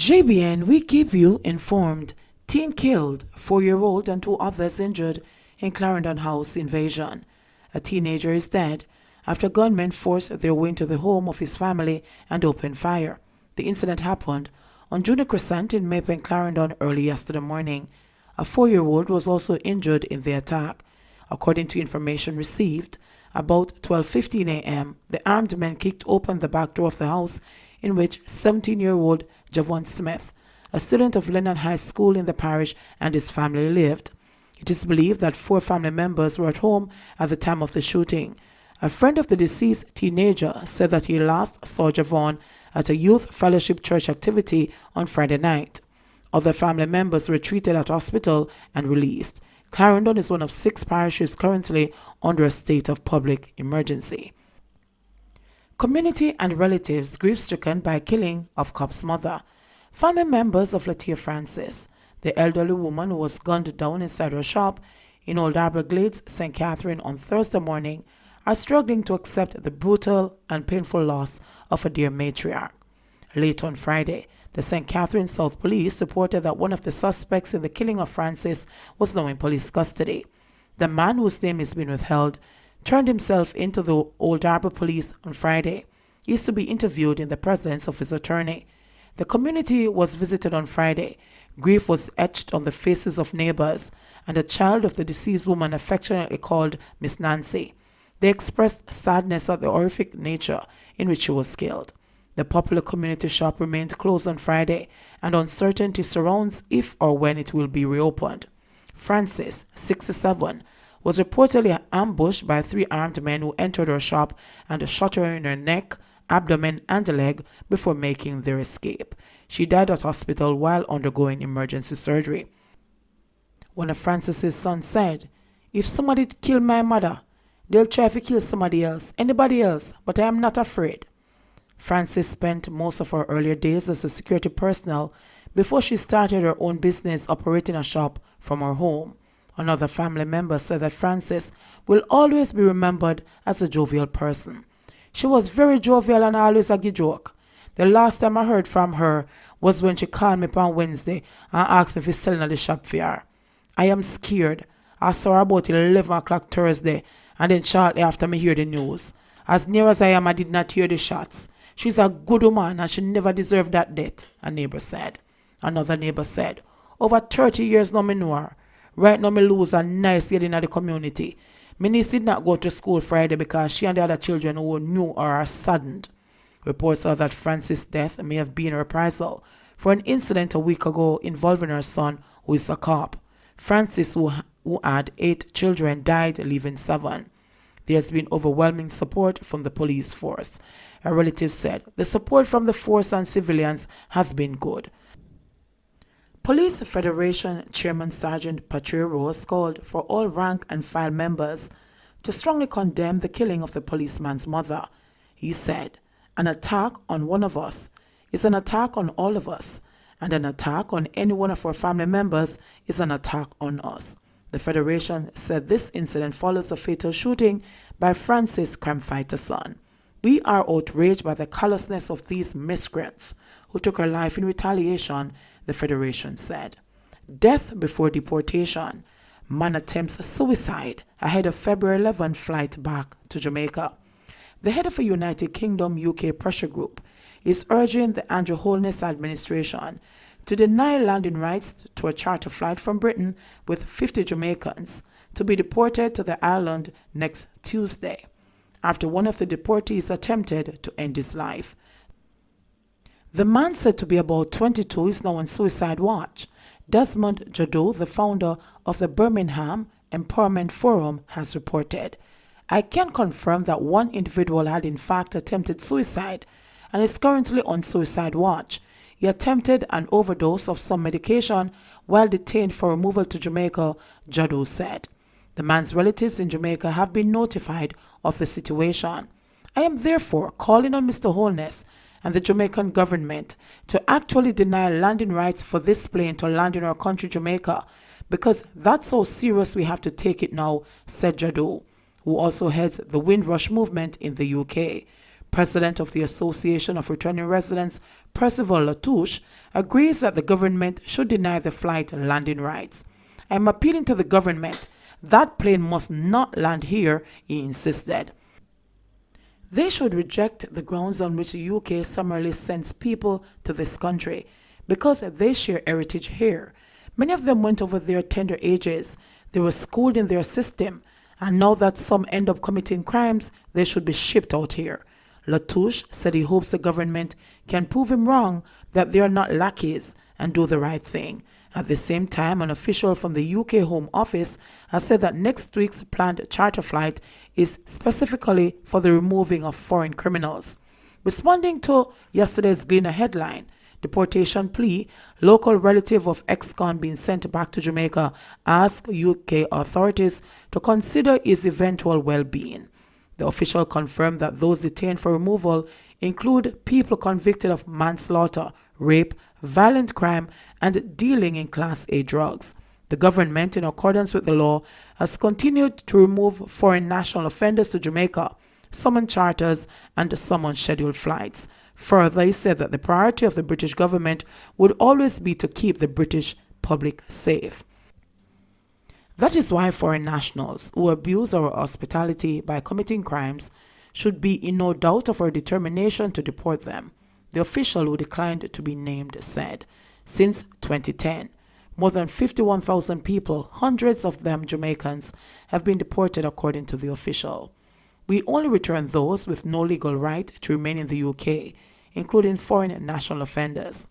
JBN, we keep you informed. Teen killed, 4-year-old and 2 others injured in Clarendon house invasion. A teenager is dead after gunmen forced their way into the home of his family and opened fire. The incident happened on Junior Crescent in Maple, Clarendon early yesterday morning. A 4-year-old was also injured in the attack. According to information received, about 12:15 a.m., the armed men kicked open the back door of the house in which 17-year-old Javon Smith, a student of Lennon High School in the parish, and his family lived. It is believed that 4 family members were at home at the time of the shooting. A friend of the deceased teenager said that he last saw Javon at a youth fellowship church activity on Friday night. Other family members were treated at hospital and released. Clarendon is one of 6 parishes currently under a state of public emergency. Community and relatives grief-stricken by killing of cop's mother. Family members of Latia Francis, the elderly woman who was gunned down inside her shop in Old Arbor Glades, St. Catherine on Thursday morning, are struggling to accept the brutal and painful loss of a dear matriarch. Late on Friday, the St. Catherine South Police reported that one of the suspects in the killing of Francis was now in police custody. The man, whose name is being withheld, turned himself into the Old Arbor Police on Friday. He is to be interviewed in the presence of his attorney. The community was visited on Friday. Grief was etched on the faces of neighbors and a child of the deceased woman affectionately called Miss Nancy. They expressed sadness at the horrific nature in which she was killed. The popular community shop remained closed on Friday, and uncertainty surrounds if or when it will be reopened. Frances, 67, was reportedly ambushed by 3 armed men who entered her shop and shot her in her neck, abdomen, and leg before making their escape. She died at hospital while undergoing emergency surgery. One of Frances's sons said, "If somebody kill my mother, they'll try to kill somebody else, anybody else, but I am not afraid." Frances spent most of her earlier days as a security personnel before she started her own business operating a shop from her home. Another family member said that Frances will always be remembered as a jovial person. She was very jovial and always a good joke. The last time I heard from her was when she called me on Wednesday and asked me if he's selling at the shop for her. I am scared. I saw her about 11 o'clock Thursday, and then shortly after me hear the news. As near as I am, I did not hear the shots. She's a good woman and she never deserved that death, a neighbor said. Another neighbor said, "Over 30 years now me know her. Right now me lose a nice lady in the community. My niece did not go to school Friday because she and the other children who knew her are saddened." Reports are that Frances' death may have been a reprisal for an incident a week ago involving her son, who is a cop. Frances, who had 8 children, died leaving 7. There has been overwhelming support from the police force. A relative said, "The support from the force and civilians has been good." Police Federation Chairman Sergeant Patrick Rose called for all rank and file members to strongly condemn the killing of the policeman's mother. He said, "An attack on one of us is an attack on all of us, and an attack on any one of our family members is an attack on us." The Federation said this incident follows a fatal shooting by Francis' crime fighter son. "We are outraged by the callousness of these miscreants who took her life in retaliation," the Federation said. Death before deportation. Man attempts suicide ahead of February 11 flight back to Jamaica. The head of a United Kingdom UK pressure group is urging the Andrew Holness administration to deny landing rights to a charter flight from Britain with 50 Jamaicans to be deported to the island next Tuesday, after one of the deportees attempted to end his life. The man, said to be about 22, is now on suicide watch. Desmond Jadot, the founder of the Birmingham Empowerment Forum, has reported, "I can confirm that one individual had in fact attempted suicide and is currently on suicide watch. He attempted an overdose of some medication while detained for removal to Jamaica," Jadot said. The man's relatives in Jamaica have been notified of the situation. "I am therefore calling on Mr. Holness and the Jamaican government to actually deny landing rights for this plane to land in our country, Jamaica, because that's how serious we have to take it now," said Jadot, who also heads the Windrush movement in the UK. President of the Association of Returning Residents Percival Latouche, agrees that the government should deny the flight landing rights. "I am appealing to the government. That plane must not land here," he insisted. They should reject the grounds on which the UK summarily sends people to this country, because they share heritage here. Many of them went over their tender ages. They were schooled in their system, and now that some end up committing crimes, they should be shipped out here. Latouche said he hopes the government can prove him wrong, that they are not lackeys, and do the right thing. At the same time, an official from the UK Home Office has said that next week's planned charter flight is specifically for the removing of foreign criminals. Responding to yesterday's Gleaner headline, "Deportation Plea, Local Relative of Ex-Con Being Sent Back to Jamaica Ask UK Authorities to Consider His Eventual Well-Being," the official confirmed that those detained for removal include people convicted of manslaughter, rape, violent crime, and dealing in Class A drugs. The government, in accordance with the law, has continued to remove foreign national offenders to Jamaica, some on charters and some on scheduled flights. Further, he said that the priority of the British government would always be to keep the British public safe. That is why foreign nationals who abuse our hospitality by committing crimes should be in no doubt of our determination to deport them, the official, who declined to be named, said. Since 2010, more than 51,000 people, hundreds of them Jamaicans, have been deported, according to the official. "We only return those with no legal right to remain in the UK, including foreign national offenders.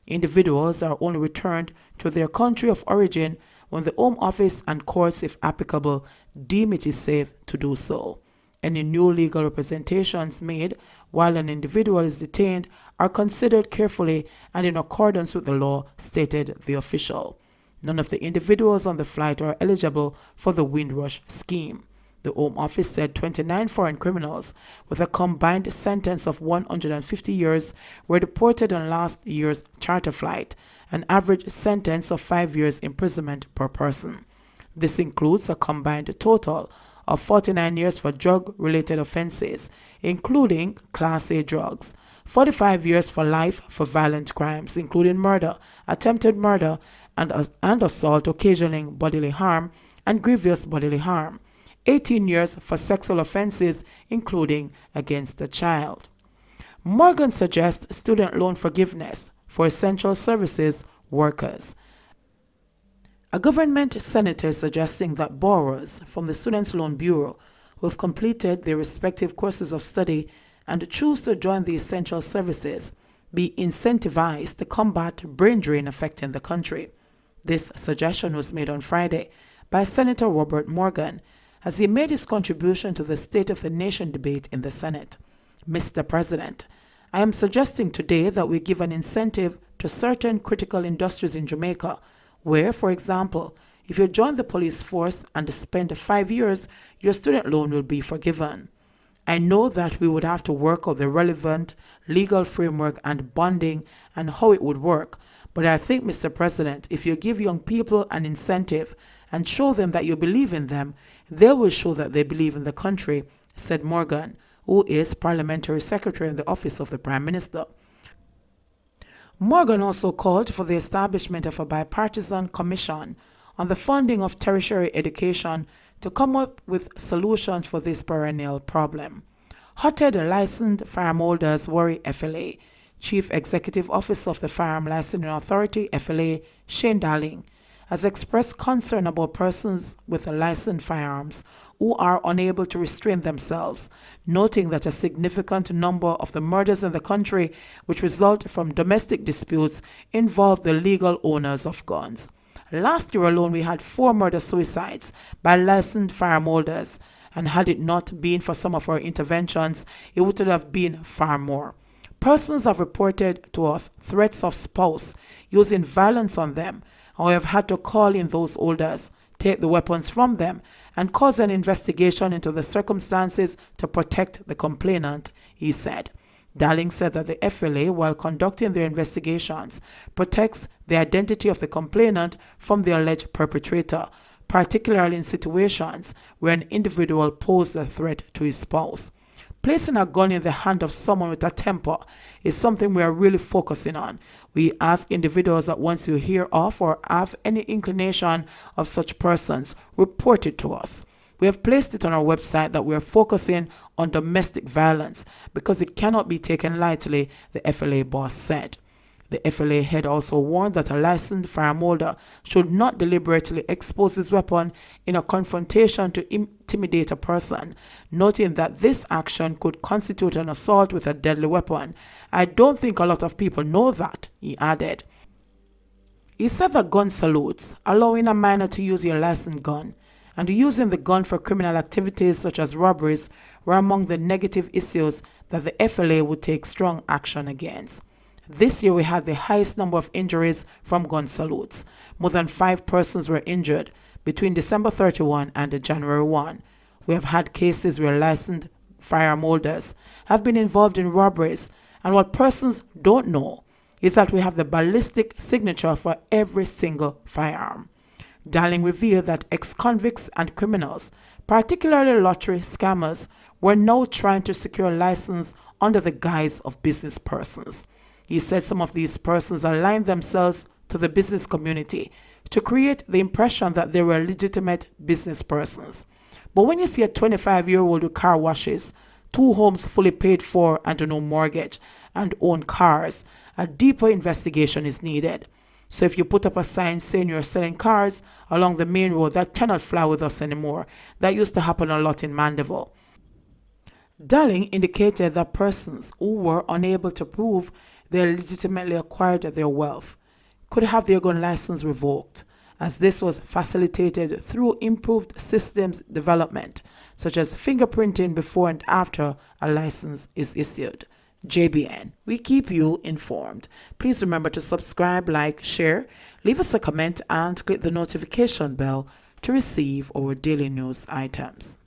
Individuals are only returned to their country of origin when the Home Office and courts, if applicable, deem it is safe to do so. Any new legal representations made while an individual is detained are considered carefully and in accordance with the law," stated the official. None of the individuals on the flight are eligible for the Windrush scheme. The Home Office said 29 foreign criminals with a combined sentence of 150 years were deported on last year's charter flight, an average sentence of 5 years imprisonment per person. This includes a combined total of 49 years for drug-related offenses, including Class A drugs, 45 years for life for violent crimes, including murder, attempted murder, and assault occasioning bodily harm and grievous bodily harm, 18 years for sexual offenses, including against a child. Morgan suggests student loan forgiveness for essential services workers. A government senator is suggesting that borrowers from the Students' Loan Bureau who have completed their respective courses of study and choose to join the essential services be incentivized to combat brain drain affecting the country. This suggestion was made on Friday by Senator Robert Morgan as he made his contribution to the State of the Nation debate in the Senate. "Mr. President, I am suggesting today that we give an incentive to certain critical industries in Jamaica where, for example, if you join the police force and spend 5 years, your student loan will be forgiven. I know that we would have to work out the relevant legal framework and bonding and how it would work, but I think, Mr. President, if you give young people an incentive and show them that you believe in them, they will show that they believe in the country," said Morgan, who is Parliamentary Secretary in the Office of the Prime Minister. Morgan also called for the establishment of a bipartisan commission on the funding of tertiary education to come up with solutions for this perennial problem. Hotted licensed firearm holders worry FLA. Chief Executive Officer of the Firearm Licensing Authority, FLA, Shane Dalling, has expressed concern about persons with licensed firearms who are unable to restrain themselves, noting that a significant number of the murders in the country which result from domestic disputes involve the legal owners of guns. Last year alone, we had 4 murder-suicides by licensed firearm holders, and had it not been for some of our interventions, it would have been far more. Persons have reported to us threats of spouse using violence on them, and we have had to call in those holders, take the weapons from them, and cause an investigation into the circumstances to protect the complainant, he said. Dalling said that the FLA, while conducting their investigations, protects the identity of the complainant from the alleged perpetrator, particularly in situations where an individual posed a threat to his spouse. Placing a gun in the hand of someone with a temper is something we are really focusing on. We ask individuals that once you hear of or have any inclination of such persons, report it to us. We have placed it on our website that we are focusing on domestic violence because it cannot be taken lightly, the FLA boss said. The FLA head also warned that a licensed firearm holder should not deliberately expose his weapon in a confrontation to intimidate a person, noting that this action could constitute an assault with a deadly weapon. I don't think a lot of people know that, he added. He said that gun salutes, allowing a minor to use your licensed gun, and using the gun for criminal activities such as robberies were among the negative issues that the FLA would take strong action against. This year we had the highest number of injuries from gun salutes. More than 5 persons were injured between December 31 and January 1. We have had cases where licensed firearm holders have been involved in robberies, and what persons don't know is that we have the ballistic signature for every single firearm. Dalling revealed that ex-convicts and criminals, particularly lottery scammers, were now trying to secure a license under the guise of business persons. He said some of these persons aligned themselves to the business community to create the impression that they were legitimate business persons. But when you see a 25-year-old with car washes, 2 homes fully paid for and no mortgage, and own cars, a deeper investigation is needed. So if you put up a sign saying you're selling cars along the main road, that cannot fly with us anymore. That used to happen a lot in Mandeville. Dalling indicated that persons who were unable to prove they legitimately acquired their wealth could have their gun license revoked, as this was facilitated through improved systems development, such as fingerprinting before and after a license is issued. JBN, we keep you informed. Please remember to subscribe, like, share, leave us a comment, and click the notification bell to receive our daily news items.